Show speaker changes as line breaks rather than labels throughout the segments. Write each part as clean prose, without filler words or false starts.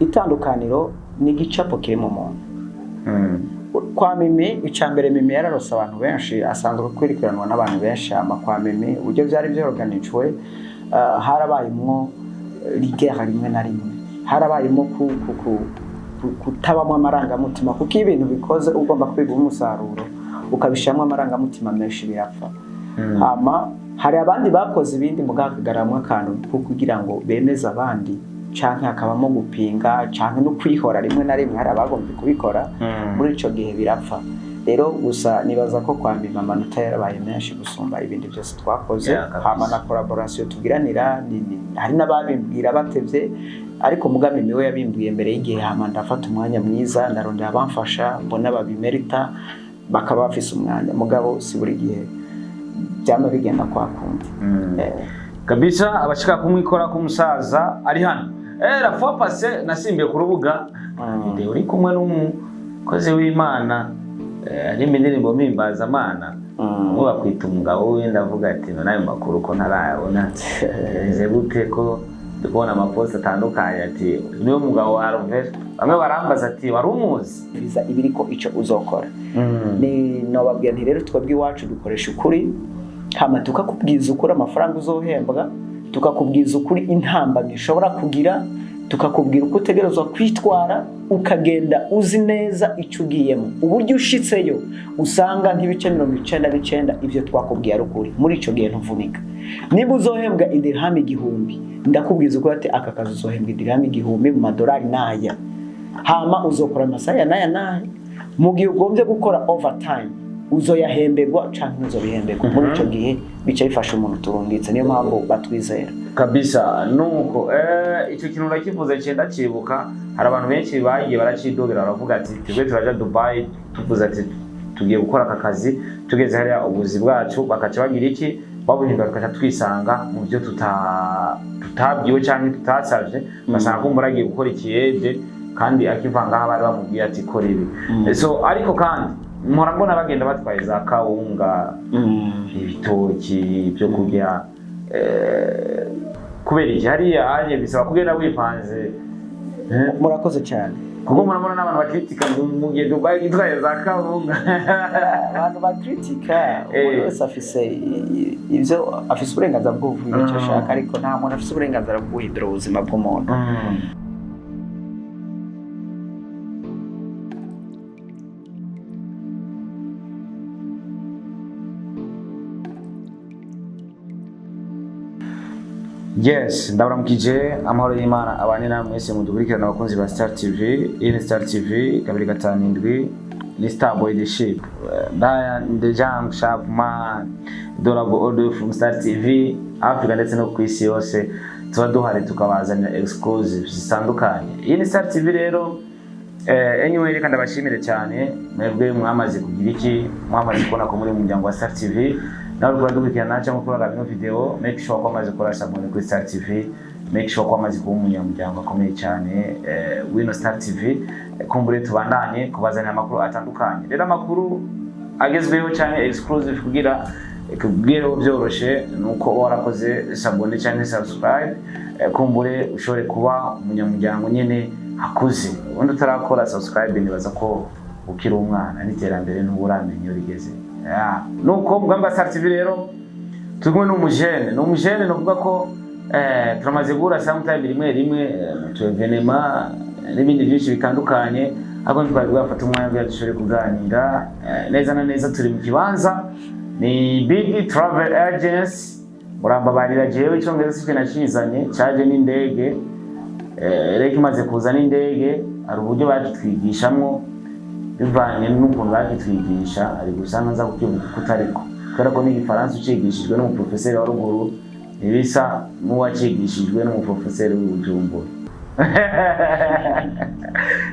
itandukaniro ni gicapo kiri mu muntu. Kwa Mimi icambere Mimi yararose abantu benshi asanzwe kwirikiranwa n'abantu benshi kwa Mimi uburyo byari byorganijwe harabayimwo ligera rimwe na rimwe harabayimo kutabamwe amarangamutima kuko ibintu bikoze ugomba kwiga umusaruro ukabishamwe amarangamutima menshi birapfa. Hama hari abandi bakoze ibindi mugakagaramwe akantu kugira ngo bemeze abandi canke akabamo gupinga canke no kwihora rimwe na rimwe hari abagombye kubikora muri ico gihe birapfa. Rero gusa nibaza ko kwa Mimi amanota yarabaye menshi gusumba ibindi byose twakoze. Hama na collaboration tugiranira hari nababimbwira batevye ariko muga Mimi we yabimbwiye mbere y'igihe hama ndafata umwanya mwiza ndarondera abamfasha mbona babimerita bakaba bafise umwanya mugabo si buri gihe byama bigenda kwa kundi.
Kabisa abashika kumwikora kumusaza ari hano la fois passée nasimbiye ku rubuga video uri kumwe n'umukozi w'Imana ari indirimbo mpimbaza Imana ngo bakwita umugabo we ndavuga ati no nayo makuru ko ntarayabona nze gute ko dukubona amapost atandukanye ati niyo mugabo wa Harvest bamwe barambaza ati wari umuzi
biza ibiriko ico uzokora. Ni no babwiye nti rero twebwe iwacu dukoresha ukuri hama tukakubwiza ukuri amafaranga uzohembwa tukakubwiza ukuri intamba ngishobora kugira tukakubwira uko utegerezwa kwitwara ukagenda uzi neza icyo ugiyemo uburyo ushitseyo usanga nk'ibice 99 ivyo twakubwiye ari ukuri muri ico gihe ntuvunika. Niba uzohembwa idirham 1000 ndakubwiza uko ati aka kazi uzohembwa idirham 1000 mu madolari naya hama uzokora amasaya naya mu gihe ugombye gukora overtime uzoyahemberwa canke uzobihemberwa muri ico gihe bica bifasha umuntu turungitse niyo mpamvu batwizera
kabisa. Nuko icyo kintu urakivuze cyenda kibuka hari abantu benshi bagiye baracidogera baravuga ati twe turaja Dubai tuvuze ati tugiye gukora aka kazi tugeze hariya ubuzi bwacu bakaca bagira iki babuhinda bakaca twisanga mu byo tutabyiwe cyangwa tutasavye basanga ko muragiye gukora ikiyede kandi akivanga abari bamubwiye ati kora ibi. So ariko kandi mpora mbona bagenda batwaye za kawunga ibitoki byo kurya kubera iki hariya anye bisaba kugenda wipanze.
Murakoze cyane
kuko murabona n'abantu bakritika mu gihe Dubai gitwaye za kawunga
abantu bakritika wese afise ivyo afise uburenganzira bwo kuvuga icyo ashaka ariko nta muntu afise uburenganzira bwo guhindura ubuzima bw'umuntu.
Yes, ndabaramukije amahoro y'Imana abane namwe mwese mudukurikirana abakunzi ba Star TV. Iyi Star TV kabiri gatanu ni Star Boy the Ship. The Jam Sharp Man Dolabo Audio from Star TV Africa ndetse no ku isi yose tuba duhari tukabazanira exclusives zitandukanye. Iyi Star TV rero anyway reka ndabashimire cyane mwebwe mwamaze kugira iki mwamaze kubona ko muri umuryango wa Star TV. Nawe kuradukirana cyangwa kuraga bino video make sure ko amaze kurasha muri kuri Star TV make sure ko amaze kuba umunyamuryango akomeye cyane wino Star TV kumbure tubandanye kubazanira amakuru atandukanye. Rero amakuru agezweho cyane exclusive kugira kubwira byoroshe nuko warakoze sabone cyane subscribe kumbure ushobore kuba umunyamuryango nyene akuze ubundi utarakora subscribe nibaza ko ukiri umwana n'iterambere n'uburamenye rigeze. Nuko mugamba Star TV rero tugumwe n'umujene novuga ko turamaze gura sometime rimwe tu evenema n'ibindi byinshi bitandukanye ako twari bwafata umwanya bya dushore kuganira neza na neza turi mu kibanza ni Big Travel Agency muramba barira jewe icyongereza sike nakizanye cyaje n'indege reka imaze kuza n'indege ari uburyo batwigishamwo bivanye n'ukuntu bakitwigisha ari gusanga nza kukivuga kutariko kubera ko ni Igifaransa ucigishijwe n'umuprofeseri wa ruguru ibisa n'uwacigishijwe n'umuprofeseri w'Ubujumbura.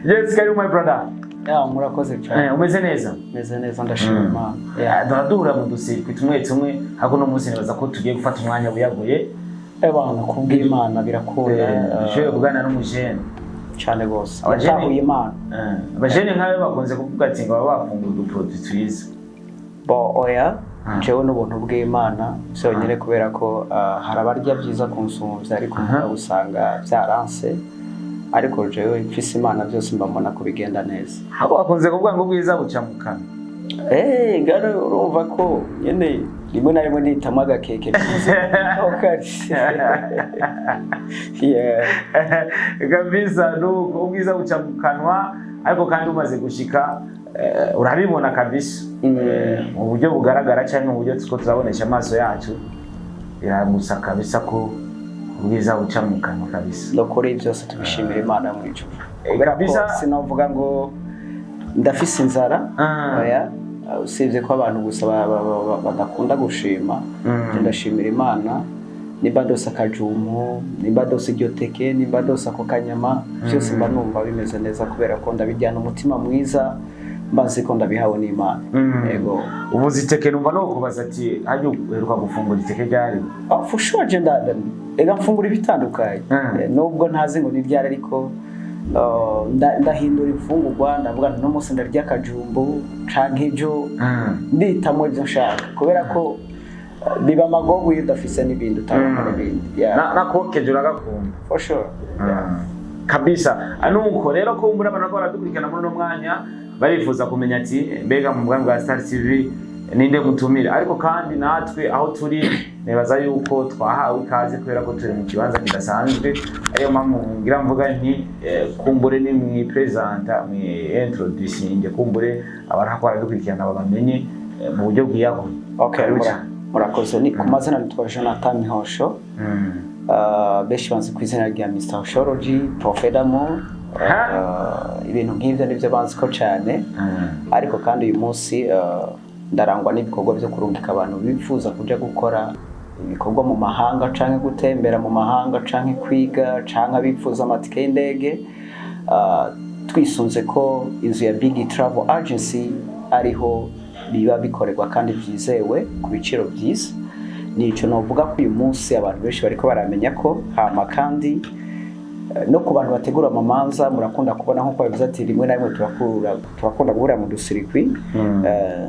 Yes, kari my brother.
Murakoze cyane.
Umeze neza?
Meze neza ndashima.
Duradura mu dusirikwi tumwe hako no munsi nibaza ko tugiye gufata umwanya buyaguye.
Bana kubwira Imana birakunda.
Shoye kugana n'umujene.
Cyane gose. Abahuye Imana.
Abajene nkabe bakunze kuvuga ati ngo bafungura uduproduit twiza.
Oya jewe n'ubuntu bw'Imana byonyere kubera ko harabarya byiza kunsumvya ariko usanga byaranse ariko jewe mfise imana byose mbamona ko bigenda neza.
Habo wakunze kuvuga ngo ubwiza buca mu kanwa.
Ngaro urumva ko nyene rimwe na rimwe nitamwa agakeke
kabisa nuko ubwiza buca mu kanwa ariko kandi umaze gushika urabibona kabisa mu buryo bugaragara cyangwa mu buryo tuko turabonesha amaso yacu biramusa kabisa ko ubwiza buca mu kanwa kabisa.
Ndokore byose tubishimira Imana muri cyo. Kabisa sinavuga ngo ndafise inzara oya usibye ko abantu gusa badakunda gushima. Ndashimira Imana nimba dose akajumu, nimba dose iryo teke, nimba dose ako kanyama byose mba numva bimeze neza kubera ko ndabijyana umutima mwiza mbazi ko ndabihawe n'Imana. Yego
ubuzi teke numva no kubaza ati hajye uheruka gufungura iteke ryari?
For sure ega mfungura ibitandukanye nubwo ntazi ngo ni ryari ariko ndahindura ifungurwa ndavuga no munsi ndarya akajumbu canke ejo nditamo ibyo nshaka kubera ko biba amagogo iyo udafise n'ibindi utabona n'ibindi
nakokeje uragakunda
for sure
kabisa. Nuko rero ko muri abantu baradukurikirana muri no mwanya barifuza kumenya ati mbega mu bwangu bwa Star TV ninde mutumira, ariko kandi natwe aho turi nebaza yuko twahawe ikaze kubera ko turi mu kibanza kidasanzwe. Ariyo mpamvu ngira mvuga nti kumbure ni mu presenta mu introduction kumbure abantu akora dukurikirana babamenye mu buryo bwiyaho.
Okay, murakoze. Ni ku mazina nitwa Jonathan Mihosho. Beshi banze ku izina rya Mr. Hoshology, Prophet Amour. Ibintu nk'ivyo nivyo banze ko cyane. Ariko kandi uyu munsi ndarangwa n'ibikorwa byo kurungika abantu bifuza kuja gukora ibikorwa mu mahanga canke gutembera mu mahanga canke kwiga canke bifuza amatike y'indege. Twisunze ko inzu ya Big Travel Agency ariho biba bikorerwa kandi byizewe ku biciro byiza. Nico novuga ko uyu munsi abantu benshi bariko baramenya ko hama kandi no ku bantu bategura amamanza murakunda kubona nko bavuze ati rimwe na rimwe turakunda guhura mu dusirikwi.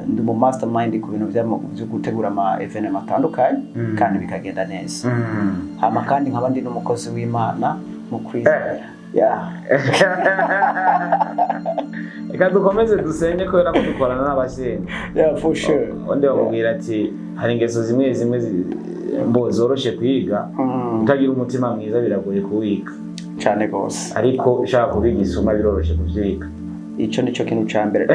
Ndi mu mastermind ku bintu byo gutegura ama event matandukanye kandi bikagenda neza. Hama kandi nk'abandi n'umukozi w'Imana mu kwizera.
Eka dukomeze dusenge ko era kudukorana n'abashenye.
For sure.
Onde bamubwira ati hari ingeso zimwe mbo zoroshe kwiga utagira umutima mwiza biragoye kuwiga
cyane gose,
ariko ushaka kubiga isoma biroroshe kuvyiga.
Ico nico kintu cyambere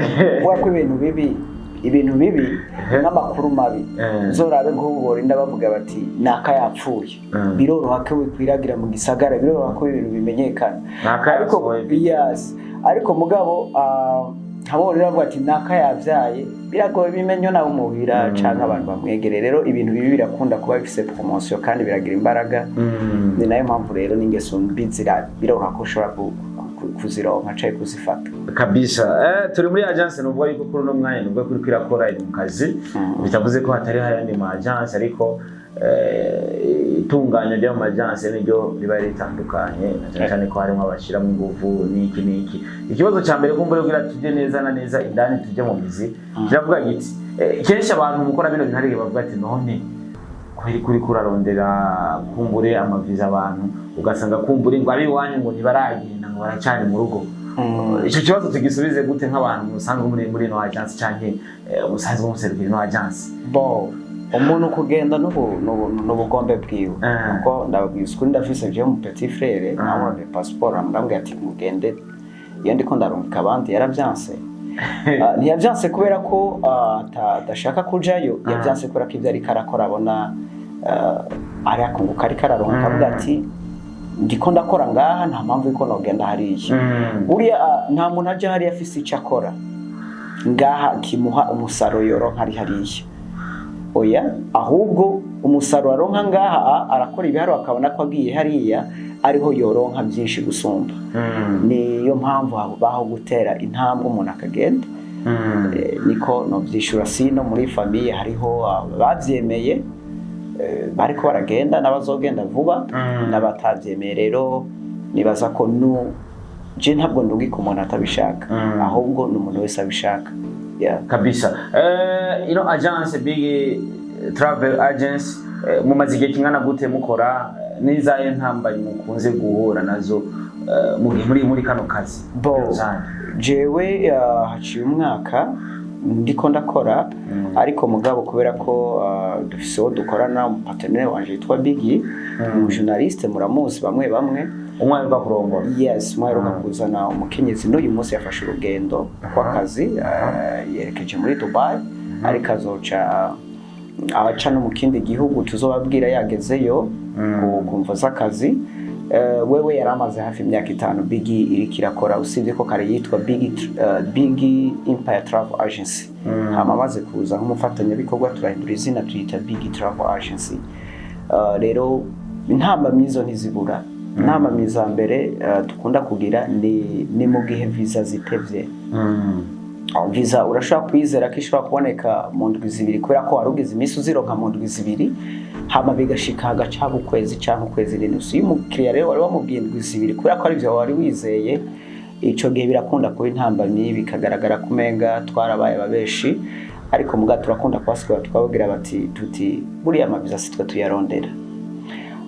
vuga ko ibintu bibi n'amakuru mabi zorabe nk'ubwo rinda bavuga bati naka yapfuye biroroha ko wikwiragira mu gisagara, biroroha ko ibintu bimenyekana, ariko mugabo habo rero bavuga ati naka yavyaye biragoye bimenyo nawe muhira canke abantu bamwegere. Rero ibintu bibi birakunda kuba bifise promotion kandi biragira imbaraga. Ni nayo mpamvu rero n'ingeso mbi biroroha ko ushobora kuzironka caye kuzifata
kabisa. Turi muri agence n'ubwo ariko kuri no mwanya n'ubwo kuri kwirakora mu kazi bitavuze ko hatari hayandi mu agence, ariko itunganya ryo mu agence n'iryo riba ritandukanye cyane ko harimo abashira mu nguvu niki. Ikibazo cya mbere kumbure kugira tujye neza na neza indani tujye mu mizi kiravuga giti kenshi abantu mukora bino bintu harige bavuga ati none kuri kurarondera kumbure amaviza abantu ugasanga kumbure ngo ari wanyu ngo ntibaragenda ngo baracane mu rugo. Icyo kibazo tugisubize gute nk'abantu musanga muri no agence cyane musanzwe muserukira no agence?
Umuntu kugenda n'ubugombe bwiwe kuko ndababwiza kuri ndafise je mu petit frère nabone passport amurambwe ati mugende iyo ndiko ndarungika abandi yaravyanse. Ntiyavyanse kubera ko adashaka kujayo, yavyanse kubera ko ivyo ari karakora abona ari akunguka ari kararonka akavuga ati ndiko ndakora ngaha nta mpamvu yuko nogenda hariya. Uriya nta muntu aje hariya afise icyo akora ngaha kimuha umusaro yoronka ari hariya. Oya, ahubwo umusaro aronka ngaha arakora ibiharo akabona ko agiye hariya ariho yoronka byinshi gusumba. Niyo mpamvu baho gutera intambwe umuntu akagenda. Niko no byishura sino muri famille hariho bavyemeye bariko baragenda n'abazogenda vuba n'abatavyemeye. Rero nibaza ko je ntabwo ndugi ku muntu atabishaka ahubwo n'umuntu wese abishaka.
Kabisa. Ino agence Big Travel Agency mumaze igihe kingana gute mukora? Nizaye ntambaye mukunze guhura nazo muri kano kazi
jewe haciye umwaka ndiko ndakora ariko mugabo kubera ko dufise uwo dukorana mu partenaire wanje yitwa Biggie journaliste muramuzi bamwe
umwe uva kurongora
yes mwaheruka kuzana umukenyezi n'uyu munsi yafashe urugendo kw'akazi yerekeje muri Dubai ariko azoca abaca no mu kindi gihugu tuzobabwira yagezeyo kumva z'akazi wewe yaramaze hafi imyaka 5 Biggie iriko irakora usibye ko kare yitwa Biggie Empire Travel Agency amaze kuza nk'umufatanyabikorwa turahindura izina tuyita Biggie Travel Agency rero intambamyizo ntizibura intambamyiza mbere dukunda kugira ni mu gihe visa zitevye visa urashobora kwizera ko ishobora kuboneka mu ndwi zibiri kubera ko warugize iminsi uzironka mu ndwi zibiri hama bigashika hagacaba ukwezi cyangwa ukwezi n'inusu iyo umukiriya rero wari wamubwiye indwi zibiri kubera ko arivyo wari wizeye ico gihe birakunda kuba intambamyi bikagaragara kumenga twarabaye ababeshi ariko muga turakunda kwasikora twababwira bati tuti buriya amavisa sitwe tuyarondera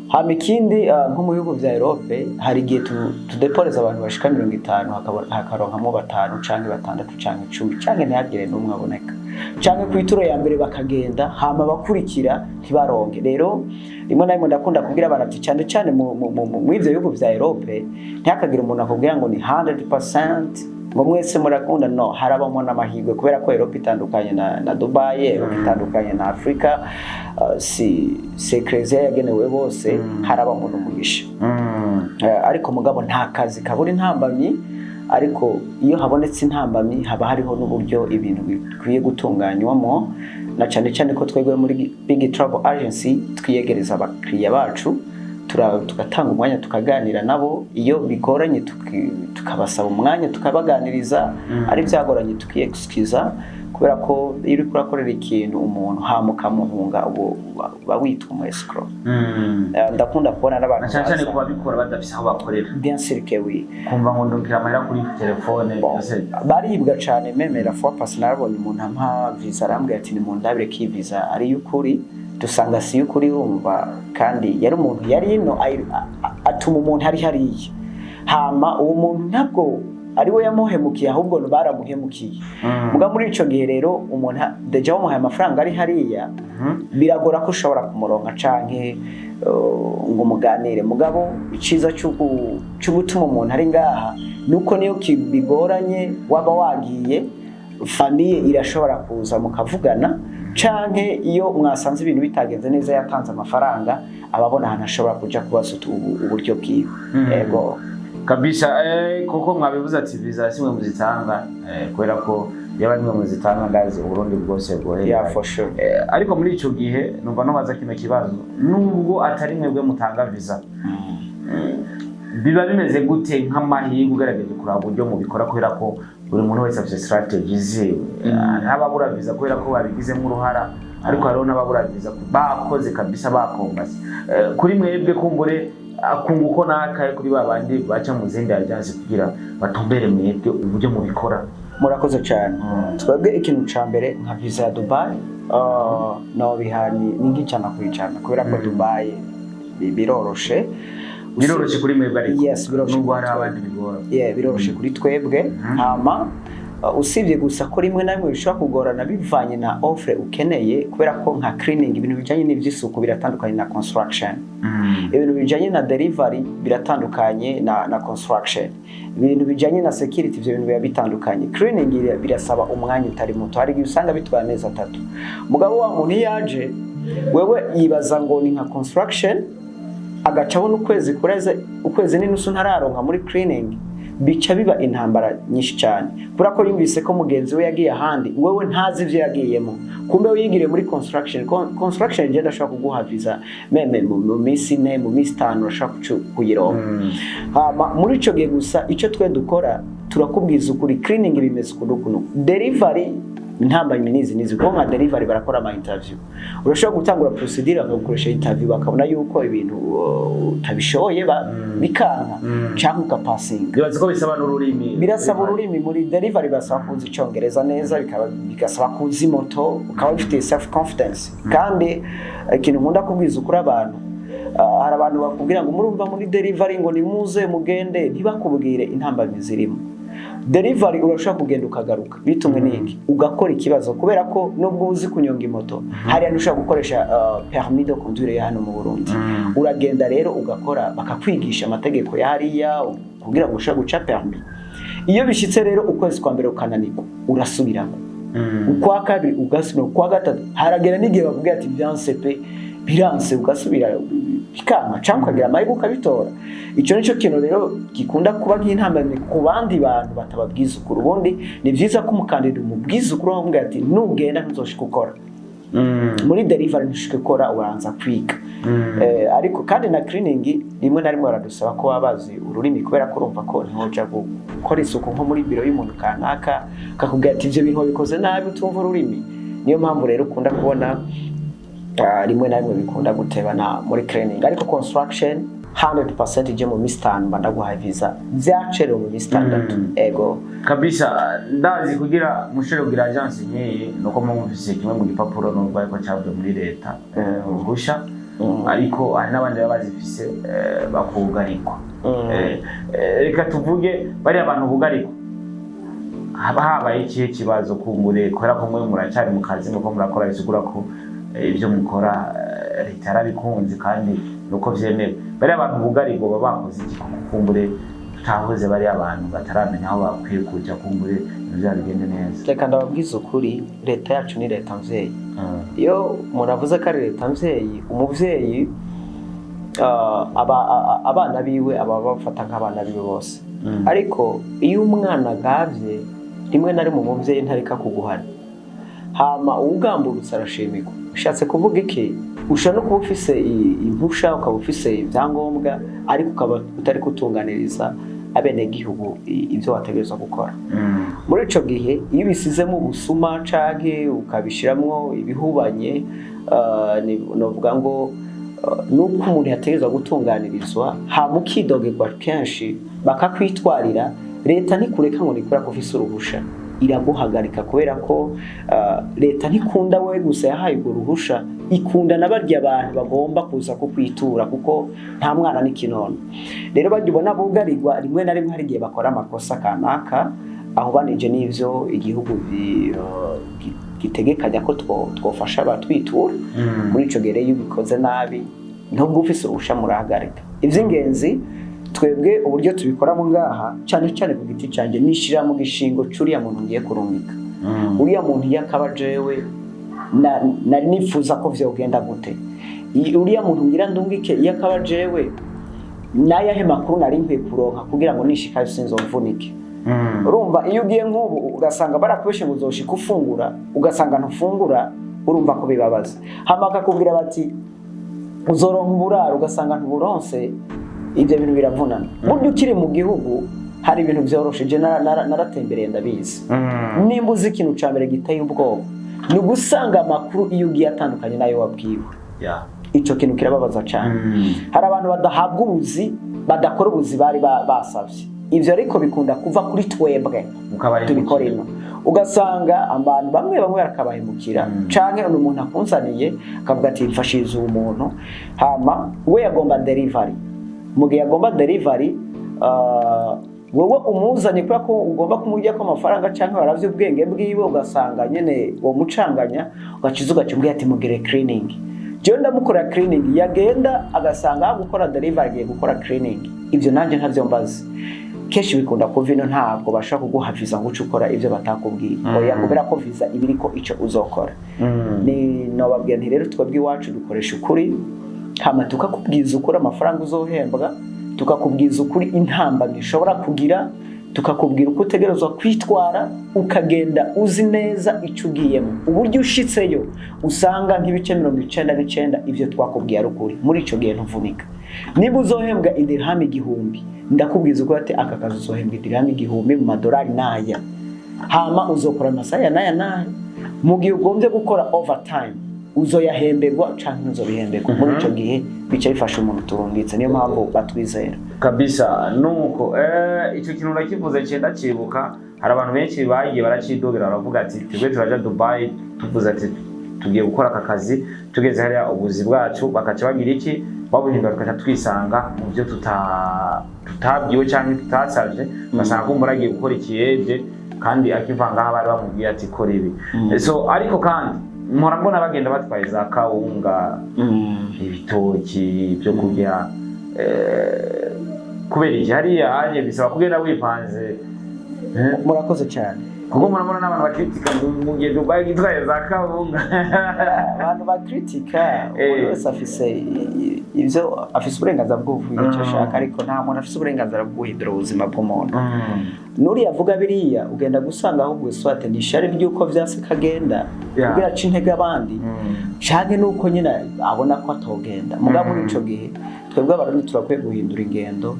hama ikindi nko mu bihugu vya Europe hari igihe tudeporeza abantu bashika 50 hakaronkamo 5 canke 6 canke 10 canke ntihagire n'umwe aboneka canke ku ituro ya mbere bakagenda hama bakurikira ntibaronke rero rimwe na rimwe ndakunda kubwira abantu cyane cyane mu ivyo bihugu vya Europe ntihakagira umuntu akubwira ngo ni 100% ngo mwese murakunda no harabamo n'amahirwe kubera ko Europe itandukanye na Dubai Europe itandukanye na Afrika si crazy yagenewe bose harabamo n'umugisha ariko mugabo nta kazi kabura intambamyi ariko iyo habonetse intambamyi haba hariho n'uburyo ibintu bikwiye gutunganywamo na cyane cyane ko twegwe muri Biggie Travel Agency twiyegereza abakiriya bacu tugatanga umwanya tukaganira nabo iyo bigoranye tukabasaba umwanya tukabaganiriza ari byagoranye tukiexcusa kubera ko iyo uri kurakorera ikintu umuntu hamuka muhunga bawitwa umu escrow ndakunda kubona n'abantu
cyane kuba bikora badafise aho bakorera
bien sûr que oui
kumva ngo ndukira amahera kuri telefone
baribwa cyane memera fois passe narabonye umuntu ampa visa arambwira ati ni mu ndabire ki visa ari y'ukuri dusanga si y'ukuri urumva kandi yari umuntu yari ino atuma umuntu ari hariya hama uwo muntu ntabwo ari we yamuhemukiye ahubwo baramuhemukiye muga muri ico gihe rero umuntu deja wamuhaye amafaranga ari hariya biragora ko ushobora kumuronka canke ngo muganire mugabo iciza cyo gutuma umuntu ari ngaha nuko niyo kibigoranye waba wagiye famille irashobora kuza mukavugana canke iyo mwasanze ibintu bitagenze neza yatanze amafaranga ababona ahantu ashobora kuja kubaza uburyo bwiwe yego
kabisa koko mwabivuze ati visa simwe muzitanga kubera ko yaba nimwe muzitanga ndazi Burundi bwose bwohe
yeah for sure
ariko muri ico gihe numva no baza kino kibazo nubwo atari mwebwe mutanga visa biba bimeze gute nk'amahirwe ugerageje kuraba uburyo mubikora kubera ko buri muntu wese afite strategy ziwe ntababura visa kubera ko babigizemo uruhara ariko hariho n'ababura visa bakoze kabisa bakombase kuri mwebwe kumbure akunguko nakaye kuri babandi baca mu zindi agence kugira batumbere mwebwe uburyo mubikora
murakoze cyane twebwe ikintu ca mbere nka visa ya Dubai no bihani n'ingicana kwijana kubera ko Dubai biroroshe
kuri mwebwe ariko
yes biroroshe
nubwo hari abandi bigora
biroroshe kuri twebwe hama usibye gusa ko rimwe na rimwe bishobora kugorana bivanye na offre ukeneye kubera ko nka cleaning ibintu bijanye n'ivyisuku biratandukanye na construction ibintu bijanye na delivery biratandukanye na construction ibintu bijanye na security ivyo bintu biba bitandukanye cleaning birasaba umwanya utari muto hari usanga bitwara amezi 3 mugabo wa muntu yaje wewe yibaza ngo ni nka construction agacabo n'ukwezi kureze ukwezi n'inusu ntararonka muri cleaning bica biba intambara nyinshi cyane bura ko yumvise ko mugenzi we yagiye ahandi wewe ntazi ivyo yagiyemo kumbe uyigire muri construction je ndashaka kuguha visa meme mu minsi 4 mu minsi 5 urashaka kuyironka muri ico gihe gusa ico twe dukora turakubwiza ukuri cleaning bimeze kuno delivery intambamyi nizi ko nka delivery barakora ama interview urashobora gutangura procedure bakagukoresha interview bakabona yuko ibintu utabishoboye bikanka cyangwa ukapassing
bibaze ko bisaba n'ururimi
birasaba ururimi muri delivery basaba kuzi icongereza neza bigasaba kuzi moto ukaba ufite self confidence kandi ikintu nkunda kubwiza ukuri abantu hari abantu bakubwira ngo murumva muri delivery ngo nimuze mugende ntibakubwire intambamyi zirimo. Delivery urashobora kugenda ukagaruka bitumwe n'iki ugakora ikibazo kubera ko nubwo uzi kunyonga imoto hari ushobora gukoresha permis de conduire ya hano mu Burundi. Uragenda rero ugakora bakakwigisha amategeko ya hariya kugira ngo ushobore guca permis. Iyo bishitse rero ukwezi kwa mbere ukananirwa urasubiramo, ukwa kabiri ugasubira, ukwa gatatu haragera n'igihe bakubwira ati byanse pe biranse ugasubira bikanga cyangwa ukagira amahirwe ukabitora. Icyo nicyo kintu rero gikunda kuba nk'intambamyi ku bandi bantu batababwiza ukuri. Ubundi ni byiza ko umukandida umubwiza ukuri wamubwira ati nugenda ntuzoshika ukora muri delivery ntushike ukora uranza kwiga. Ariko kandi na cleaning rimwe na rimwe baradusaba ko wabazi ururimi kubera ko urumva ko ntoja gukora isuku nko muri biro y'umuntu kanaka akakubwira ati ivyo bintu bikoze nabi utumva ururimi. Niyo mpamvu rero ukunda kubona rimwe na rimwe bikunda gutebana muri cleaning. Ariko construction 100% je mu mistanu bandaguha visa vyacerewe mu mistandatu ego
kabisa. Ndazi kugira mushire kugira agence nyeye nuko mwumvise kimwe mu gipapuro n'ubwo ariko cyabwe muri leta urusha, ariko hari n'abandi babazifise bakugarikwa. Reka tuvuge bari abantu bugarikwa habaye ikihe kibazo kumbure kubera ko mwe muracyari mu kazi nuko murakora bisugura ko ibyo mukora leta yarabikunze kandi nuko vyemewe. Bari abantu bugarigwa baba bakoze iki kumbure tutavuze bari abantu bataramenya aho bakwiye kuja kumbure ibyo bigende neza.
Reka ndababwiza ukuri leta yacu ni leta mvyeyi. Iyo muravuze ko ari leta mvyeyi, umuvyeyi abana biwe aba bafata nk'abana biwe bose. Ariko iyo umwana gavye rimwe na rimwe umuvyeyi ntareka kuguhana, hama ugamburutse arashimikwa. Ushatse kuvuga iki? Ushobora no kuba ufise impusha ukaba ufise ibyangombwa ariko ukaba utari kutunganiriza abenegihugu ibyo wategerezwa gukora. Muri ico gihe iyo bisizemo ubusuma canke ukabishiramwo ibihubanye novuga ngo nuko umuntu yategerezwa gutunganirizwa hamukidogerwa kenshi bakakwitwarira, leta ntikureka ngo nikora ko ufise uruhusha, iraguhagarika kubera ko leta ntikunda wewe gusa yahaye urwo ruhusha, ikunda nabarya abantu bagomba kuza kukwitura kuko nta mwana n'ikinono. Rero bagibona bugarirwa rimwe na rimwe hari igihe bakora amakosa kanaka aho banije n'ivyo igihugu gitegekanya ko twofasha abatwitura. Muri ico gihe iyo bikoze nabi nubwo ufise uruhusha murahagarika. Ivy'ingenzi twebwe uburyo tubikora mu ngaha cyane cyane ku giti canje nishira mu gishingo curiya muntu ngiye kurungika. Uriya muntu yakaba jewe nari nifuza ko vyogenda gute. Uriya muntu ngira ndungike yakaba jewe nayahe makuru nari nkwiye kuronka kugira ngo nishika sinzomvunike. Urumva iyo ugiye nk'ubu ugasanga barakubeshe ngo uzoshika ufungura ugasanga ntufungura, urumva ko bibabaza. Hama akakubwira bati uzoronka uburaro ugasanga ntuburonse, ibyo bintu biravunana. Buryo ukiri mu gihugu hari ibintu byorosheje naratembereye ndabizi. Nimba uzi ikintu ca mbere giteye ubwoba ni gusanga amakuru iyo ugiye atandukanye nayo wabwiwe. Ico kintu kirababaza cyane. Hari abantu badahabwa ubuzi badakora ubuzi bari basavye. Ivyo ariko bikunda kuva kuri twebwe tubikora ino, ugasanga abantu bamwe barakabahemukira canke umuntu akunzaniye akavuga ati mfashiriza uwo muntu, hama we yagomba delivery. Mugihe yagomba delivery wowe umuzanye kubera ko ugomba kumujya ko amafaranga canke baravye ubwenge bwiwe, ugasanga nyene wo mucanganya ugaciza ugacumbye ati mugire cleaning. Je ndamukora cleaning yagenda agasanga gukora delivery agiye gukora cleaning. Ivyo nanje ntavyo mbazi. Keshi bikunda ko vino ntabwo bashaka kuguha visa ngo ucukora ivyo batakubwiye. Oya kubera ko visa ibiriko ico uzokora. Ni nobabwiye nti rero twebwe iwacu dukoresha ukuri, hama tukakubwiza ukuri amafaranga uzohembwa, tukakubwiza ukuri intambamyi ushobora kugira, tukakubwira uko utegerezwa kwitwara, ukagenda uzi neza ico ugiyemo. Uburyo ushitseyo usanga nk'ibice 99 ivyo twakubwiye ari ukuri. Muri ico gihe ntuvunika. Niba uzohembwa idirham 1000 ndakubwiza uko ati aka kazi uzohembwa idirham 1000 mu madolari naya, hama uzokora amasaya naya. Mu gihe ugombye gukora overtime uzoyahemberwa canke uzobihemberwa. Muri ico gihe bica bifasha umuntu turungitse, niyo mpamvu batwizera
kabisa. Nuko ico kintu nakivuze cyenda cibuka, hari abantu benshi bagiye baracidogera baravuga ati twebwe turaja Dubai tuvuze ati tugiye gukora aka kazi tugeze hariya ubuzi bwacu bakaca bagira iki babuhindura tukaca twisanga mu byo tutabwiwe cyangwa tutasavye basanga ko umuntu agiye gukora ikiyede kandi akivanga aho bari bamubwiye ati kora ibi so ariko kandi mpora mbona bagenda batwaye za kawunga ibitoki byo kurya kubera iki hariya hanye bisaba kugenda wipanze
murakoze cyane
kuko murabona n'abantu bakritika mu gihe Dubai gitwaye za kawunga
abantu bakritika umuntu wese afise uburenganzira bwo kuvuga icyo ashaka ariko nta muntu afise uburenganzira bwo guhindura ubuzima bw'umuntu nuriya avuga biriya ugenda gusanga ahubwo swate ni ishari ry'uko vyase kagenda kugira aca intege abandi canke nuko nyine abona ko atogenda mugabo muri ico gihe twebwe abarundi turakwiye guhindura ingendo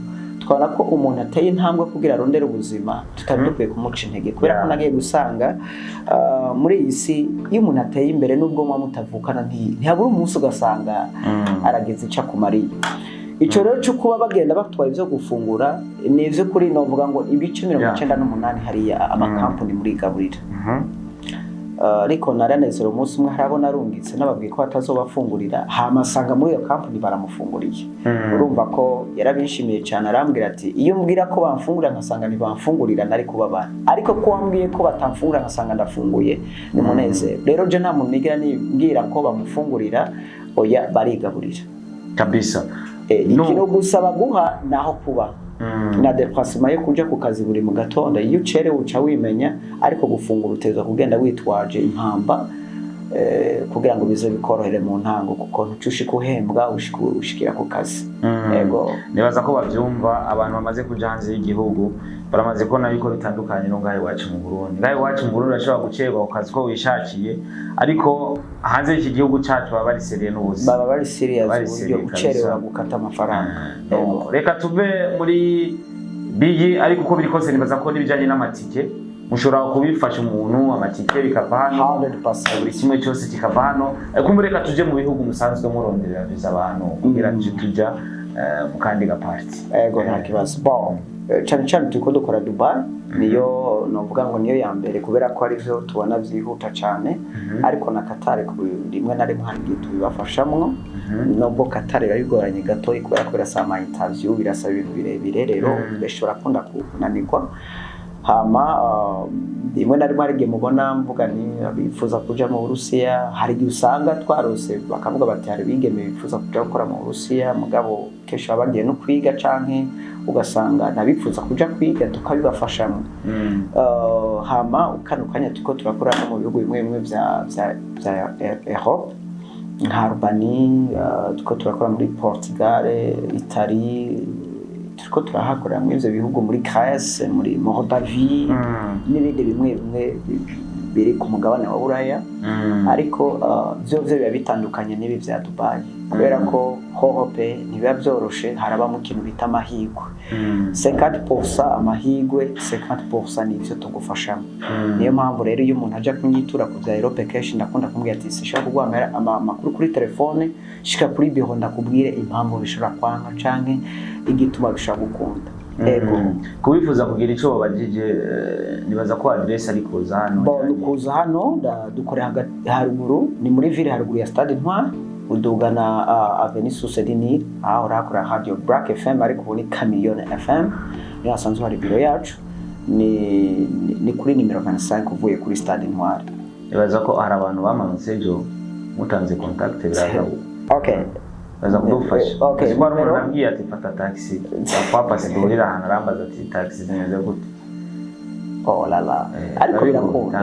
twara ko umuntu ateye intambwe kugira arondere ubuzima tutabikwiye kumuca intege kubera ko nagiye gusanga muri iyi si iyo umuntu ateye imbere nubwo mwa mutavukana ntihabura umunsi ugasanga arageze ica kumariye ico rero cyo kuba bagenda batwaye ivyo gufungura nivyo kuri novuga ngo ibice 98 hariya amakampuni muri gaburira ariko naranezero umunsi umwe harabona arungitse nababwiye ko atazobafungurira hamasanga muri iyo kampani baramufunguriye urumva ko yarabishimiye cyane arambwira ati iyo mbwira ko bamfungurira nkasanga ntibamfungurira nari kubabana ariko ko wambwiye ko batamfungurira nkasanga ndafunguye ni munezero rero je nta muntu nigira nibwira ko bamufungurira oya barigaburira
kabisa
ikintu gusaba guha naho kuba na déplacement yo kuja ku kazi buri mu gatondo iyo ucerewe uca wimenya ariko gufungura uteza kugenda witwaje impamba kugira ngo bize bikorohere mu ntango kuko ntucushika uhembwa ushikira ku kazi yego
nibaza ko bavyumva abantu bamaze kuja hanze y'igihugu baramaze kubona yuko bitandukanye no ngahe wacu mu Burundi ngahe wacu mu Burundi ashobora gucerwa ku kazi ko wishakiye ariko hanze y'iki gihugu cyacu baba bari seriye n'ubuzi
baba bari serious uburyo ucerewe gukata amafaranga
reka tuve muri bigi ariko uko biri kose nibaza ko nibijanye n'amatike mushobora kubifasha umuntu amatike bikava hano
100%
buri kimwe cyose kikava hano ariko mureka tuje mu bihugu musanzwe muronderera visa abantu kugira tuja mu kandi gaparti
yego nta kibazo bon cyane tuko dukora Dubai niyo novuga ngo niyo ya mbere kubera ko ari byo tubona byihuta cyane ariko na Qatar rimwe na rimwe hari tubibafashamwo nubwo Qatar irabigoranye gato kubera ko birasaba interview birasaba ibintu birebire rero beshobora kunda kunanirwa hama rimwe na rimwe arigiye mubona mvuga ni bifuza kuja mu Burusiya hari gihe usanga twarose bakavuga bati hari bigeme bifuza kuja gukora mu Burusiya mugabo kesho abagiye no kwiga canke ugasanga nabifuza kuja kwiga tukabibafashamo hama ukanukanya tuko turakora no mu bihugu bimwe vya Europe nka Albanie tuko turakora muri Portugal Italy tuko turahakorera mu ivyo bihugu muri Grèce muri Moldavie n'ibindi bimwe biri ku mugabane wa Buraya ariko byo biba bitandukanye n'ibi vya Dubai kubera ko Europe ntibiba byoroshe haraba mu kintu bita amahigwe 50% amahigwe 50% n'ivyo tugufashamo niyo mpamvu rero iyo umuntu aja kunyitura ku vya Europe cash ndakunda kumbwira ati sishaka kugwamera amakuru kuri telefone shika kuri biho ndakubwire impamvu bishobora kwanka canke igituma bishaka gukunda ego
kubifuza kugira ico babajije nibaza ko address ari kuza hano
kuza hano dukorera haruguru ni muri ville haruguru ya Stade Ntwari udugana Avenue Susedini aho rakora Radio Black FM ariko ubu ni Chameleone FM niyo asanzwe hari biro yacu ni kuri nimero 25 uvuye kuri Stade Ntwari
nibaza ko hari abantu bamanutse ejo mutanze contact biraza
okay
baza kudufasha
okay
kwa rumwe nabwiye ati fata taxi papa se durira hano arambaza ati taxi zimeze gute
oh la la ariko birakunda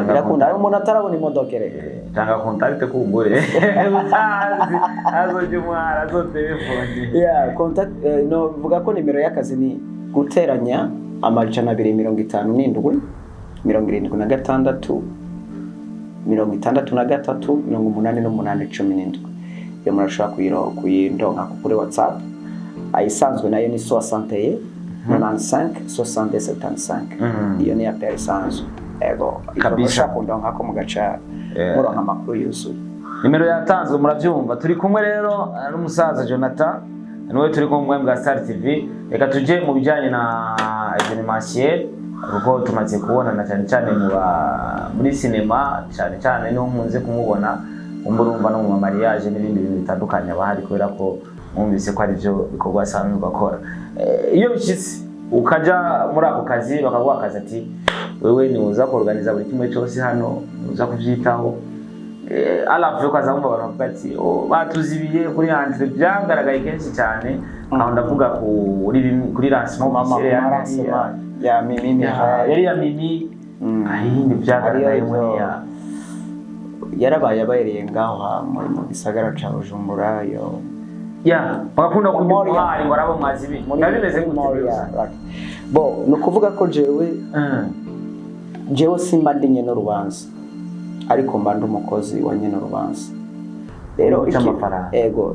ari umuntu atarabona imodoka rero
tanga contact ku ngore azoje mwara zo telefone
contact no vuga ko nimero y'akazi ni guteranya amajana 257 76 63 88 yo murashaka kuyindonka kuri WhatsApp ayisanzwe nayo ni 61 95 60 75 iyo ni apel sanzo ego kabisa kundonka ko mugaca muronka makuru yuzuye
nimero yatanzwe muravyumva turi kumwe rero n'umusaza Jonathan niwe turi kumwe mu Star TV reka tuje mu bijanye na evenementiel kuko tumaze kubona na cyane cyane muri cinema cyane no nkunze kumubona umburumva no mu mariage n'ibindi bintu bitandukanye abahari kubera ko mwumvise ko ari byo bikorwa asanzwe ugakora. Iyo bishitse ukaja muri ako kazi bakaguha akazi ati wewe ni uza kuorganiza buri kimwe cyose hano uza kuvyitaho, alafu ukaza mumva abantu bavuga ati batuzibiye kuri entre byangaragaye kenshi cyane, aho ndavuga kuri lancement
ya Mimi
yari ya Mimi ahindi byagaragaye muri
yarabaye abayereye ngaho mu gisagara ca Bujumbura yo
bakunda kumuhari ngo arabo mwazibi ndabimeze gute
bo no kuvuga ko jewe simba ndi nyene n'urubanza ariko mba ndi umukozi wa nyene n'urubanza. Rero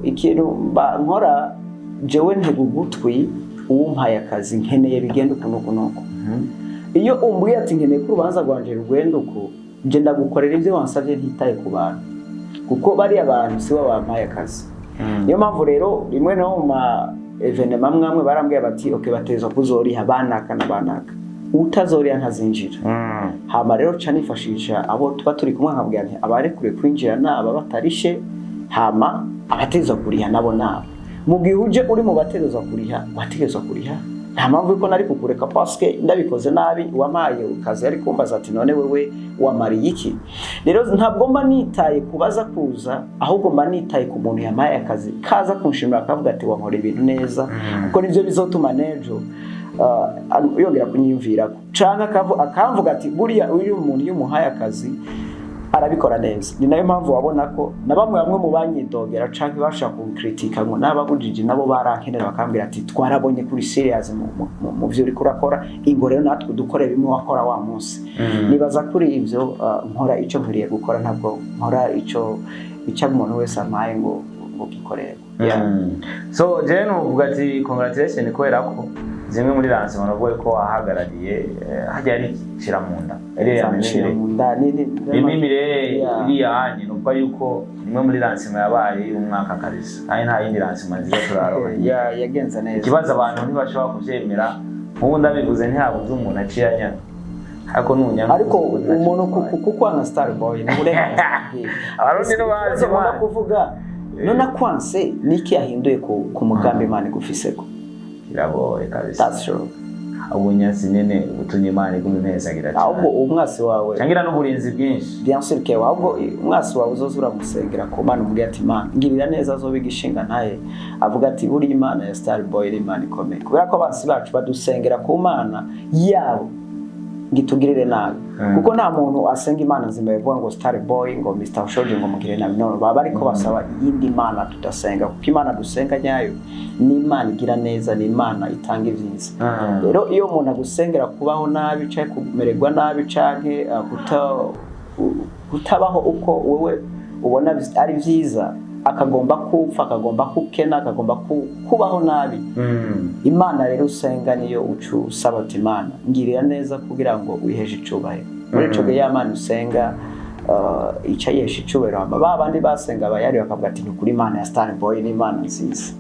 ikintu nkora jewe ntegugutwi uwumpaye akazi nkeneye bigenda ukuntu iyo umbwiye ati nkeneye ko urubanza rwanje rugenda uko je ndagukorera ivyo wansavye ntitaye ku bantu kuko bari abantu sibo bampaye akazi. Niyo mpamvu rero rimwe no mu evenement mwamwe barambwiye bati okay bateza kuzoriha banaka nabanaka utazoriya ntazinjira. Hama rero canifashisha abo tuba turi kumwe nkabwira nti abari kure kwinjira naba batarishe, hama abateza kuriha nabo nabo mu gihe uje uri mu bateza kuriha wategeza kuriha nta mpamvu yuko nari kukureka paske ndabikoze nabi wamaye ukazi ari kumbaza ati none wewe wamariye iki. Rero ntabwo mba nitaye kubaza kuza ahubwo mba nitaye ku muntu yamaye akazi kaza kunshimira akavuga ati wankora ibintu neza kuko nivyo bizotuma nejo yongera kunyiyumvira canka akamvuga ati buriya uyu muntu yumuhaye akazi arabikora neza. Ni nayo mpamvu wabona ko na bamwe mu banyidogera canke bashaka kunkritika ngo nababujije nabo barankenera bakambira ati twarabonye kuri serious mu byo uri kurakora ingo rero natwe dukore bimwe wakora wa munsi. Nibaza kuri ivyo nkora ico nkuriye gukora ntabwo nkora ico umuntu wese amaye ngo gikorere.
So je no uvuga ati congratulations kubera ko zimwe muri lancement navuye ko wahagarariye hajya ari kiramunda Mimire iriya nuko yuko imwe muri lancement yabaye umwaka kabisa kandi nta yindi lancement nziza turaroha
yagenze neza.
Ikibazo abantu ntibashobora kuvyemera nk'ubu ndabivuze ntihabuze umuntu aciyanya ariko
umuntu kuko na Star Boy ni burenganzira
abarundi no bazi
kuvuga none kwanse niki yahinduye ku mugambi Imana igufiseko
iraboye kabisa.
That's true.
Ubunyasi nyene utunye Imana igumeza gira cyane.
Ahubwo umwasi wawe
cangira n'uburinzi bwinshi.
Bien sûr que ahubwo umwasi wawe uzozura musengera ko Imana umbwiye ati Imana ngirira neza azobigishinga naye avuga ati buri Imana ya Star Boy Imana ikomeye kubera ko abansi bacu badusengera ku Imana yabo ngitugirire nabi kuko nta muntu asenga Imana nzima yavuga ngo Star Boy ngo Mr. Ushoje ngo mugire nabi no baba ariko basaba yindi Imana tudasenga kuko Imana dusenga nyayo ni Imana igira neza, ni Imana itanga ivyiza. Rero iyo umuntu agusengera kubaho nabi canke kumererwa nabi canke kutabaho uko wewe ubona ari vyiza akagomba kupfa akagomba kukena akagomba kubaho nabi, Imana rero usenga niyo ucu usaba ati Imana ngirira neza kugira ngo wiheje icubahiro. Muri ico gihe Imana usenga ica yesha icubahiro babandi basenga bayari bakavuga ati kuri Imana ya Star Boy ni Imana nziza.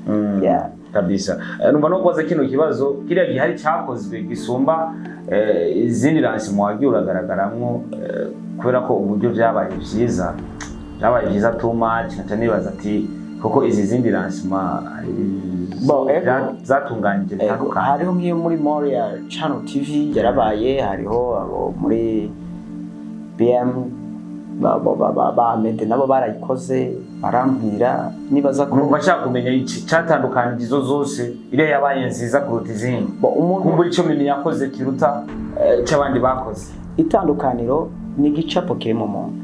Kabisa numva no kubaza kino kibazo kiriya gihari cyakozwe gisumba izindi lancement wagiye uragaragaramwo kubera ko uburyo byabaye byiza too much nibaza ati koko izi zindi lancement zatunganije bitandukanye.
Hariho nk'iyo muri Moria Channel TV yarabaye, hariho muri BM Mede nabo barayikoze barambwira nibaza ko
bashaka kumenya iki cyatandukanije izo zose ire yabaye nziza kuruta izindi umuntu icyo Mimi yakoze kiruta cy'abandi bakoze.
Itandukaniro ni gicapo kiri mu muntu.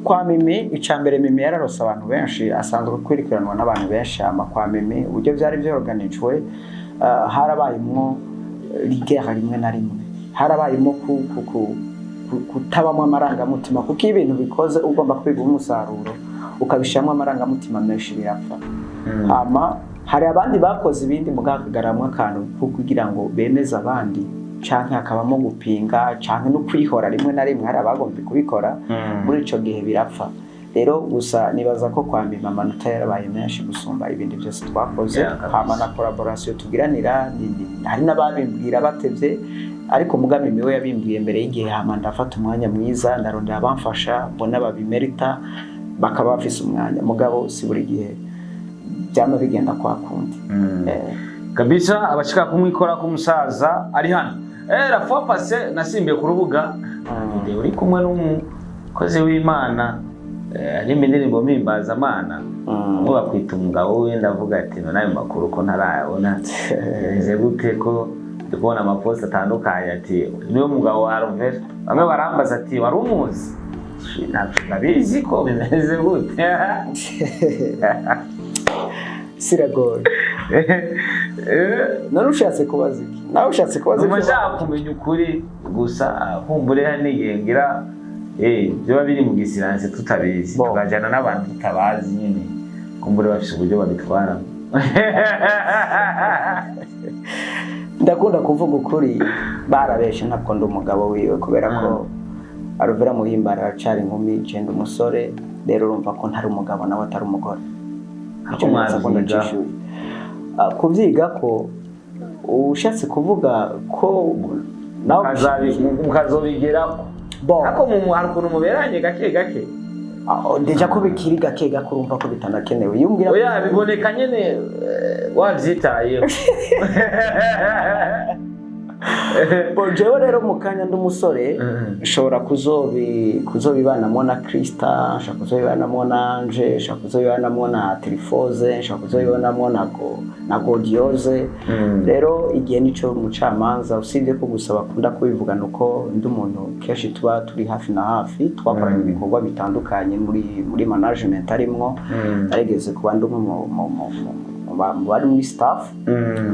Kwa Mimi icambere Mimi yararose abantu benshi asanzwe kwirikiranwa n'abantu benshi kwa Mimi uburyo byari byorganijwe harabayemo ligera rimwe na rimwe harabayemo kutabamwe amarangamutima kuko ibintu bikoze ugomba kwiga umusaruro ukabishamwe amarangamutima menshi birapfa. Hama hari abandi bakoze ibindi mugakagaramwe akantu kugira ngo bemeze abandi canke akabamo gupinga canke no kwihora rimwe na rimwe hari abagomba kubikora muri ico gihe birapfa. Rero gusa nibaza ko kwa Mimi amanota yarabaye menshi gusumba ibindi byose twakoze. Hama na collaboration tugiranira hari n'ababimbwira batevye ariko mugami miwe yabimbwiye mbere y'igihe hama ndafata umwanya mwiza ndarondera abamfasha mbona babimerita bakaba bafise umwanya mugabo si buri gihe byama bigenda kwa kundi
kabisa abashika kumwikora kumusaza ari hano la fois passée nasimbiye ku rubuga video uri kumwe n'umukozi w'Imana ari indirimbo mpimbaza Imana ngo bakwita umugabo we ndavuga ati no nayo makuru ko ntarayabona nze gute ko ndikubona amapost atandukanye ati niyo mugabo wa Arvera bamwe barambaza ati wari umuzi nabizi ko bimeze gute
siragora narushatse kubaza iki narushatse kubaza
iki umashaka kumenya ukuri gusa kumbure hanigengira byo biri mu gisiranse tutabizi tukajana n'abantu tutabazi nyine kumbure bafise uburyo babitwara
ndakunda kuvuga ukuri barabeshe ntabwo ndi umugabo wiwe kubera ko Arvera Muhimbara aracari inkumi cenda umusore rero urumva ko ntari umugabo nawe atari umugore kuvyiga ko ushatse kuvuga ko
mukazobigeraho ako hari ukuntu muberanye gake gake
deja ko bikiri gake gake urumva ko bitanakenewe yumbwira
oya biboneka nyene wavyitayeho
jewe rero mukanya nd'umusore nshobora kuzobibanamo na Krista nshobora kuzobibanamo na Anje nshobora kuzobibanamo na Trifoze nshobora kuzobibanamo na Godioze rero igihe nico mucamanza usibye ko gusa bakunda kubivuga nuko ndi umuntu kenshi tuba turi hafi na hafi twakoranye ibikorwa bitandukanye muri management arimwo arigeze kuba ndi bari muri staff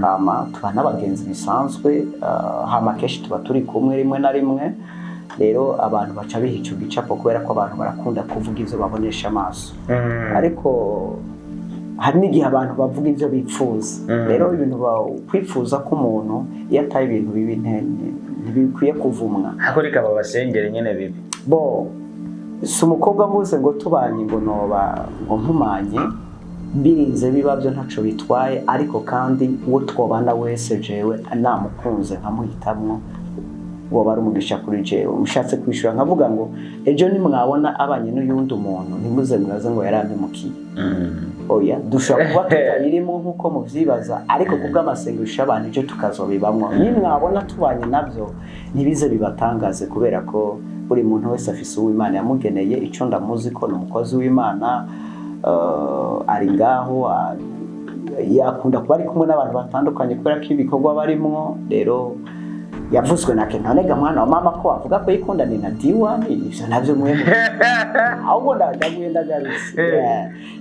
hama tuba n'abagenzi bisanzwe hama kenshi tuba turi kumwe rimwe na rimwe rero abantu baca biha ico gicapo kubera ko abantu barakunda kuvuga ivyo babonesha amaso ariko hari n'igihe abantu bavuga ivyo bipfuza rero ibintu kwifuza k'umuntu iyo atari ibintu bibi ntibikwiye kuvumwa
ariko rikaba basengere nyene bibi
si umukobwa mvuze ngo tubanye ngo noba ngo nkumanye birinze bibavyo ntaco bitwaye ariko kandi uwo twobana wese jewe namukunze nkamuhitamwo woba ari umugisha kuri jewe mushatse kwishura nkavuga ngo ejo nimwabona abanye n'uyundi umuntu ntimuze muraze ngo yarampemukiye oya dushobora kuba tutabirimo nk'uko muvyibaza ariko kubw'amasengesho y'abantu ivyo tukazobibamwo nimwabona tubanye navyo ntibize bibatangaze kubera ko buri muntu wese afise uw'Imana yamugeneye ico ndamuzi ko ni umukozi w'Imana ari ngaho yakunda kuba ari kumwe n'abantu batandukanye kubera ko ibikorwa barimwo rero yavuzwe na Kentanega mwana wa mama ko avuga ko yikundana na D1 ivyo navyo mwemwe ahubwo ndagenda garutse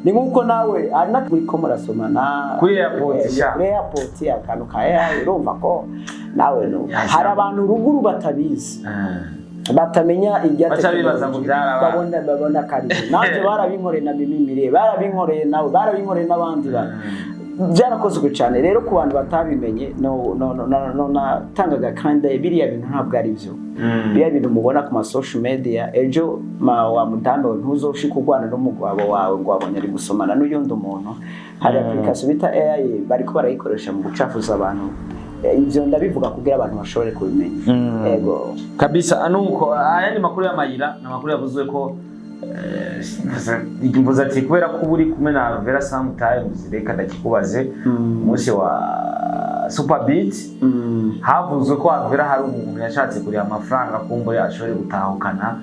ni nkuko nawe ari natwe ko murasomana
kuri airport
akantu kaya urumva ko nawe no hari abantu ruguru batabizi batamenya babona kari nanje barabinkoreye na Mimimire barabinkoreye nawe barabinkoreye n'abandi byarakozwe cyane rero ku bantu batabimenye no natangaga kandi biriya bintu ntabwo ari byo biriya bintu mubona ku ma social media ejo wa mudambe ntuzoshika urwana n'umugabo wawe ngo abonye ari gusomana n'uyundi umuntu hari application bita AI bariko barayikoresha mu gucafuza abantu ivyo ndabivuga kugira abantu bashobore kubimenya yego
kabisa nuko ayandi makuru y'amayira na makuru yavuzwe ko imvuze ati kubera ko uri kumwe na Arvera sometimes reka ndakikubaze umunsi wa Superbeat havuzwe ko Arvera hari umuntu yashatse kuri amafaranga kumbure ashobore gutahukana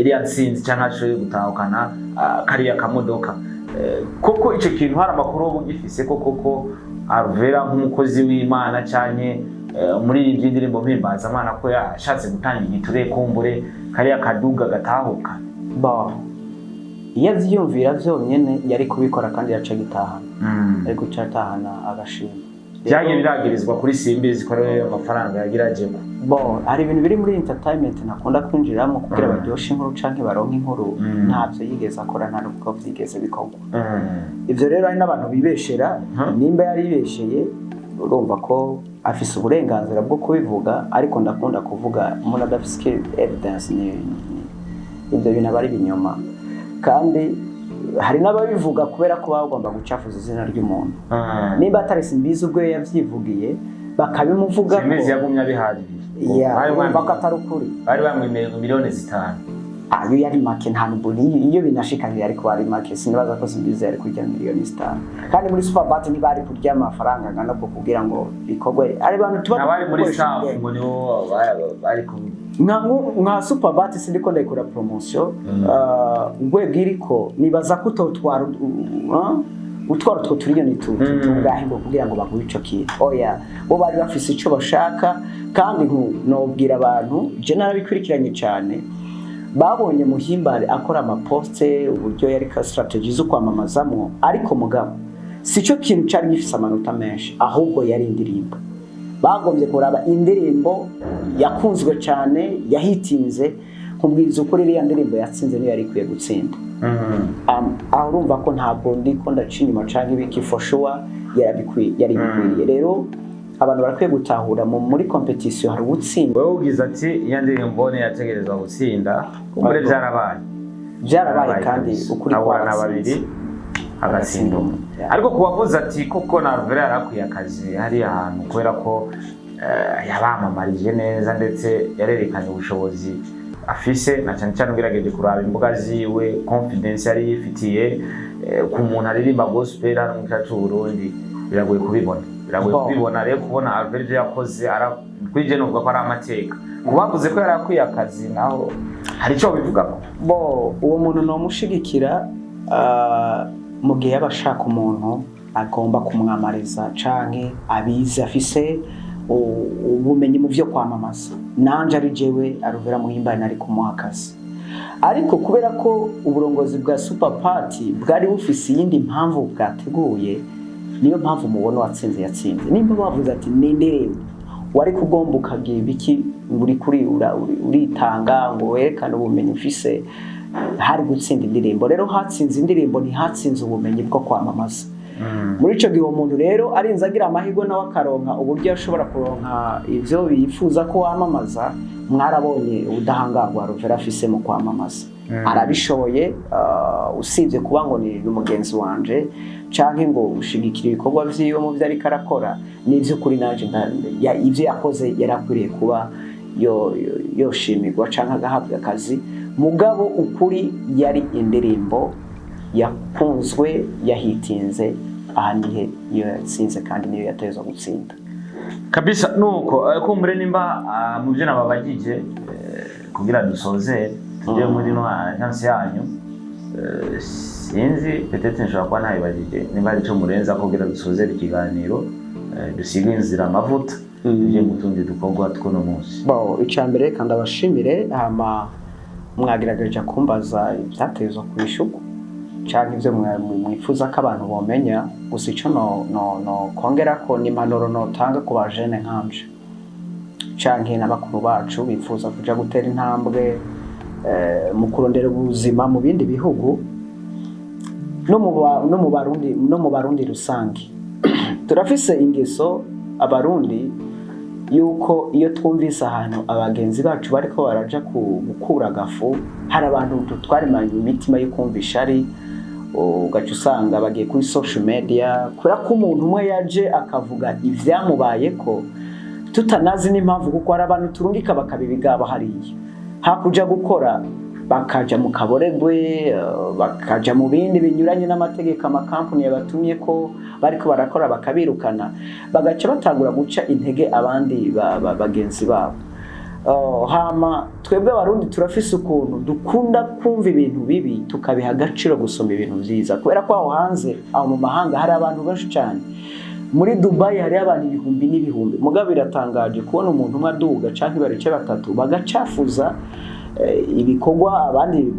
iriya nsinzi cyangwa ashobore gutahukana kariya kamodoka koko ico kintu hari amakuru bugifise koko Arvera nk'umukozi w'Imana cyane muri iyi ndirimbo mpimbaza Imana ko yashatse gutanga igiture kumbure kariya kaduga gatahuka
iyo avyumvira vyonyene yari kubikora kandi yaca gitahana ariko cyatahana agashima
byagiye biragirizwa kuri Simbizi ko rero amafaranga yagiraje
hari ibintu biri muri entertainment nakunda kwinjiramo kugira baryoshe inkuru canke baronke inkuru ntavyo yigeze akora nta nubwo vyigeze bikorwa ivyo rero ari n'abantu bibeshera nimba yari ibesheye urumva ko afise uburenganzira bwo kubivuga ariko ndakunda kuvuga umuntu adafise evidence ni ibyo bintu abari binyoma kandi hari n'ababivuga kubera ko bagomba gucafuza izina ry'umuntu nimba atari Simbizi ubwo yavyivugiye bakabimuvuga
Simbizi yagumye abihagije
urumva ko atari ukuri
bari bamwemeye miliyoni 5.
ayo yari make nta nubwo iyo binashikanye ariko ari make sinibaza ko simbize ari kurya miliyoni 5 kandi muri Superbat ntibari kurya amafaranga angana bwo kugira ngo bikorwe ari bantu tuba
bari muri staff ngo nibo bari ku
nka Superbat sindiko ndayikora promotion urwego iriko nibaza ko utotwara utwara two trillion tungahe ngo kugira ngo baguhe ico kintu oya bo bari bafise ico bashaka kandi nobwira abantu je narabikurikiranye cyane babonye Muhimbare akora amaposte uburyo yari ka strategy zo kwamamazamwo ariko mugabo sico kintu cyari gifise amanota menshi ahubwo yari indirimbo bagombye kuraba indirimbo yakunzwe cyane yahitinze kubwiza ukuri iriya ndirimbo yatsinze niyo yari kwiye gutsinda aho urumva ko ntabwo ndiko ndacinyuma canke ibiki for sure yari bikwiriye rero abantu barakwiye gutahura muri competition hari gutsinda
wewe ugize ati iya ndirimbo ne yategerezwa gutsinda kumure byarabaye
kandi ukuri kwa
babiri agatsinda ariko kuwavuze ati koko na Alvera yarakwiye akazi hari ahantu kubera ko yabamamarije neza ndetse yarerekanye ubushobozi afise na cyane cyane ugerageje kuraba imbuga ziwe confidence yari yifitiye ku muntu aririmba gospel hano mu cyacu Burundi biragoye kubibona rero kubona Alvera yakoze kwije no ko ari amateka kubavuze ko yarakwiye akazi naho hari cyo bivuga ko
uwo muntu no mushigikira mu gihe yabashaka umuntu agomba kumwamariza canke abize afise ubumenyi mu byo kwamamaza nanje ari jewe Alvera Muhimbare nari kumuha akazi ariko kubera ko uburongozi bwa Superpat bwari bufise yindi mpamvu bwateguye niyo mpamvu mubona watsinze yatsinze nimba bavuze ati nindirimbo wari kugomba ukagira ibiki uri kuri uritanga ngo werekane ubumenyi ufise hari gutsinda indirimbo rero hatsinze indirimbo ntihatsinze ubumenyi bwo kwamamaza muri ico gihe umuntu rero arinze agira amahirwe nawe akaronka uburyo ashobora kuronka ivyo bifuza ko wamamaza mwarabonye ubudahangarwa Alvera afise mu kwamamaza arabishoboye usibye kuba ngo ni umugenzi wanje canke ngo ushigikira ibikorwa vyiwe mu byo ariko arakora n'ivyo kuri naje ivyo yakoze yarakwiriye kuba yoshimirwa canke agahabwa akazi mugabo ukuri yari indirimbo yakunzwe yahitinze ahanihe iyo yatsinze kandi niyo yatezwa gutsinda
kabisa nuko kumbure nimba mu byo nababagije kugira dusoze tujye muri no chance yanyu sinzi peut-être nshobora kuba ntayibagije nimba ari cyo murenza kugira dusoze ikiganiro dusiga inzira amavuta tujye mutundi dukorwa tw'uno munsi
icambere kandi abashimire mwagerageje kumbaza ibyatezwa ku ishuko cyangwa ibyo mwifuza ko abantu bomenya gusa icyo no kongera ko ni impanuro notanga ku bajene nkanje cyangwa n'abakuru bacu bifuza kuja gutera intambwe mu kurondera ubuzima mu bindi bihugu no mu Barundi rusange turafise ingeso abarundi yuko iyo twumvise ahantu abagenzi bacu bariko baraja gukura gafu hari abantu twarimanye imitima yo kumvisha ari ugaca usanga bagiye kuri social media kura ko umuntu umwe yaje akavuga ivyamubayeko tutanazi n'impamvu kuko hari abantu turungika bakabibigaba hariya hakuja gukora bakaja mu kaboregwe bakaja mu bindi binyuranye n'amategeko amakampuni yabatumye ko bariko barakora bakabirukana bagaca batangura guca intege abandi bagenzi babo hama twebwe abarundi turafise ukuntu dukunda kumva ibintu bibi tukabiha agaciro gusoma ibintu vyiza kubera ko aho hanze aho mu mahanga hari abantu benshi cyane muri Dubai hari abantu ibihumbi n'ibihumbi mugabo biratangaje kubona umuntu umwe aduga canke barice batatu bagacafuza ibikorwa abandi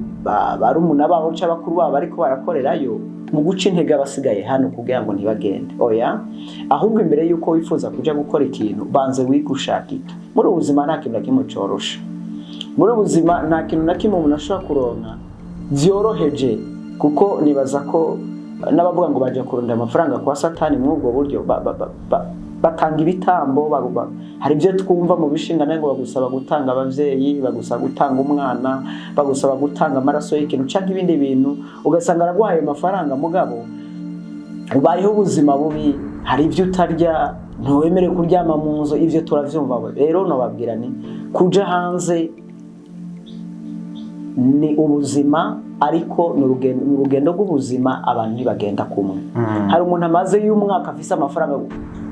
barumuna babo cy'abakuru babo ariko barakorerayo mu guca intege abasigaye hano kugira ngo ntibagende oya ahubwo imbere yuko wifuza kuja gukora ikintu banze wigushakika muri ubuzima nta kintu nakimwe corosha muri ubuzima nta kintu nakimwe umuntu ashobora kuronka vyoroheje kuko nibaza ko n'abavuga ngo baje kurunda amafaranga kwa satani muri ubwo buryo batanga ibitambo hari byo twumva mu bishinga ngo bagusaba gutanga abavyeyi bagusaba gutanga umwana bagusaba gutanga amaraso y'ikintu cyangwa ibindi bintu ugasanga araguhaye amafaranga mugabo ubayeho ubuzima bubi hari ibyo utarya ntiwemere kuryama mu nzu, ivyo turavyumva. Rero nobabwira ni kuja hanze ni ubuzima, ariko ni urugendo rw'ubuzima, abantu ntibagenda kumwe. Hari umuntu amaze y'umwaka afise amafaranga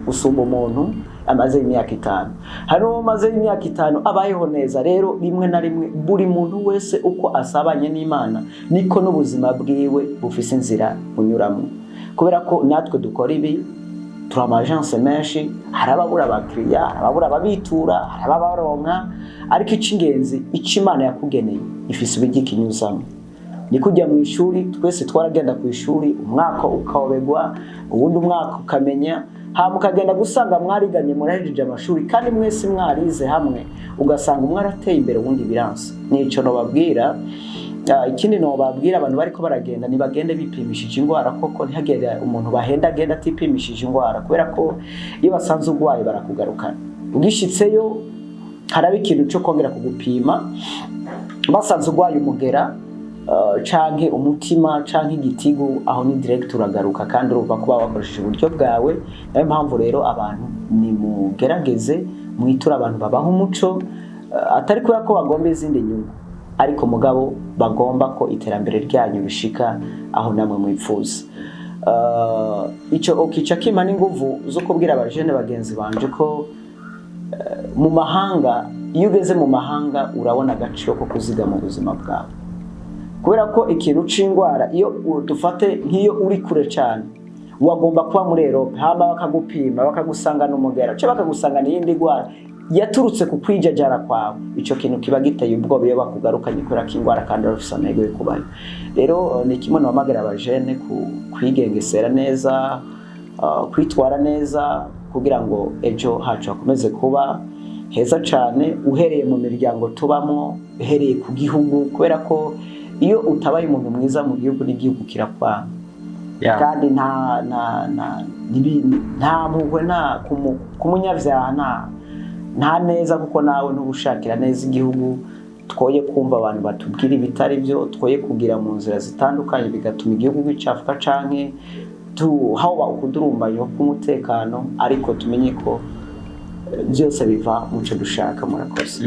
gusumba umuntu amaze imyaka 5, hari umaze imyaka 5 abayeho neza. Rero rimwe na rimwe buri muntu wese uko asabanye n'Imana niko n'ubuzima bwiwe bufise inzira bunyuramo, kubera ko natwe dukora ibi turi amagence menshi, hari ababura abakiriya, hari ababura ababitura, hari ababaronka, ariko icy'ingenzi icyo Imana yakugeneye ifise ubigikinyuzamo. Ni kujya mu ishuri, twese twaragenda ku ishuri, umwaka ukawebegwa, ubundi umwaka ukamenya, hama ukagenda gusanga mwariganye murahejeje amashuri kandi mwese mwarize hamwe, ugasanga umwe arateye imbere ubundi biranse. Nico nobabwira. Ikindi nobabwira abantu bariko baragenda nibagende bipimishije ingwara, koko ntihagere umuntu bahenda agenda atipimishije ingwara, kubera ko iyo basanze urwaye barakugarukana. Ugishitseyo haraba ikintu cyo kongera kugupima, basanze urwaye umugera canke umutima canke igitigu, aho ni direct uragaruka kandi urumva kuba wakoresheje uburyo bwawe. Nayo mpamvu rero abantu ni mugerageze mwitura abantu babaho umuco, atari kubera ko bagomba izindi nyungu, ariko mugabo bagomba ko iterambere ryanyu bishika aho namwe mwipfuza. Ico okica kima n'inguvu zo kubwira abajene bagenzi banje ko mu mahanga, iyo ugeze mu mahanga urabona agaciro ko kuziga mu buzima bwawe, kubera ko ikintu c'ingwara iyo dufate nk'iyo uri kure cyane, wagomba kuba muri Europe, hama bakagupima bakagusangana umugera cyo bakagusangana iyindi ngwara yaturutse ku kwijajara kwawe. Ico kintu kiba giteye ubwoba iyo bakugarukanye kubera ko ingwara kandi urafise amahirwe yo kubayo. Rero ni kimwe n'abamagara abajene kwigengesera neza, kwitwara neza, kugira ngo ejo hacu hakomeze kuba heza cyane, uhereye mu miryango tubamo, uhereye ku gihugu, kubera ko iyo utabaye umuntu mwiza mu gihugu n'igihugu kirakwanga. Kandi nta mpuhwe kumunyavyaha nta neza, kuko nawe ntugushakira neza igihugu. Twoye kumva abantu batubwira ibitari byo, twoye kugira mu nzira zitandukanye bigatuma igihugu gicafuka canke haba ukudurumbanyo k'umutekano, ariko tumenye ko byose biva muco dushaka. Murakoze.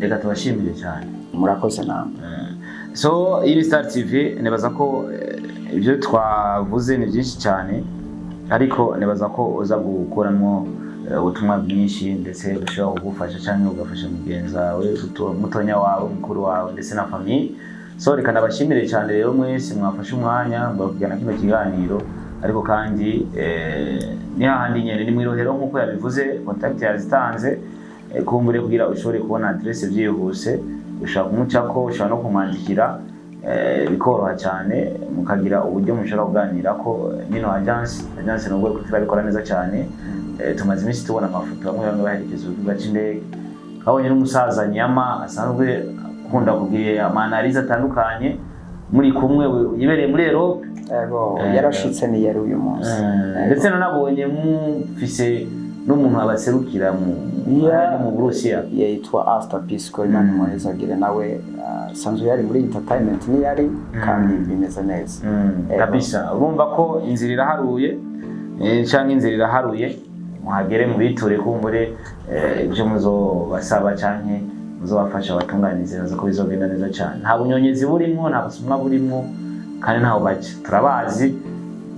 Reka tubashimire cyane.
Murakoze namwe.
So iyi Star TV nebaza ko ibyo twavuze ni byinshi cyane, ariko nebaza ko uza gukoramo ubutumwa bwinshi, ndetse bushobora kugufasha cyangwa ugafasha mugenzi wawe, mutonya wawe, mukuru wawe, ndetse na famille. So reka nabashimire cyane rero mwese mwafashe umwanya mbakugana kino kiganiro, ariko kandi ni hahandi nyene ni mwirohero nkuko yabivuze, contact yazitanze, kumbure kugira ushobore kubona adresse byihuse, ushaka kumucako, ushaka no kumwandikira, bikoroha cyane, mukagira uburyo mushobora kuganira ko nino agence nubwo turabikora neza cyane. Tumaze iminsi tubona amafoto bamwe baherekeza urubuga c'indege, abonye n'umusaza Nyama asanzwe kunda kugira amanalize atandukanye, muri kumwe yibereye muri Europe,
yarashitse ni yari uyu munsi,
ndetse nanabonye mufise n'umuntu abaserukira mu Burusiya
yitwa Astor Pisco, Imana muhezagire, nawe sanzwe yari muri entertainment ni yari kandi bimeze neza
kabisa. Urumva ko inzira iraharuye, cyangwa inzira iraharuye, muhagere mubiture, kumbure ibyo muzobasaba canke muzobafasha abatunganize, nazo ko bizogenda neza cyane. Nta bunyonyezi burimo, nta busumwa burimo, kandi ntaho bace turabazi.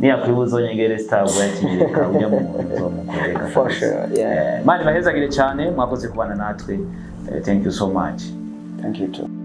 Niya kwibuzo nyegere Star bwakinyereka ujya mu muzo mukoreka.
For sure, yeah.
Mani bahezagire cyane, mwakoze kubana natwe. Thank you so much.
Thank you too.